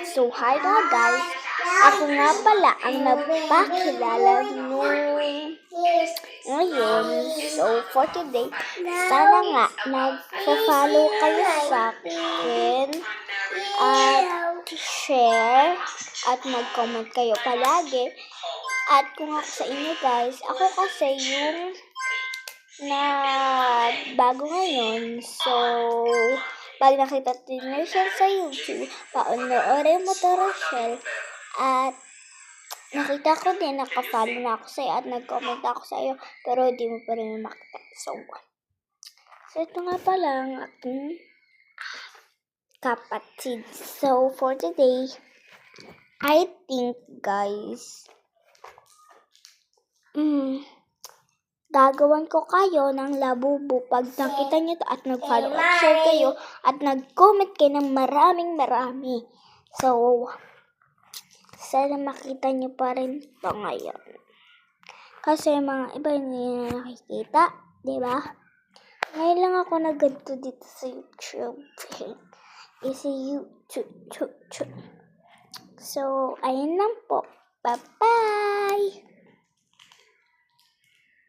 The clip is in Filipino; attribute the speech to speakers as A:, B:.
A: So, hi mga guys. Ako nga pala ang nagpakilala ngayon. So, for today, sana nga nag-follow kayo sa akin at share at mag-comment kayo palagi. At kung ako sa inyo guys, ako kasi yung na bago ngayon. So, pag nakita din siya sa YouTube, paunoorin mo to, Rochelle. At nakita ko din, nakafollow na ako sa'yo at nag-comment ako sa'yo, pero di mo pa rin makita. So ito nga pala ang aking kapatid. So, for today, I think, guys, gagawan ko kayo ng labubo pag nakita nyo to at nag-follow at share kayo at nag-comment kayo ng marami. So, sana makita nyo pa rin to ngayon. Kasi mga iba hindi na nakikita, di ba? Ngayon lang ako nag-ganto dito sa YouTube. Isa YouTube. So, ayun lang po. Bye-bye!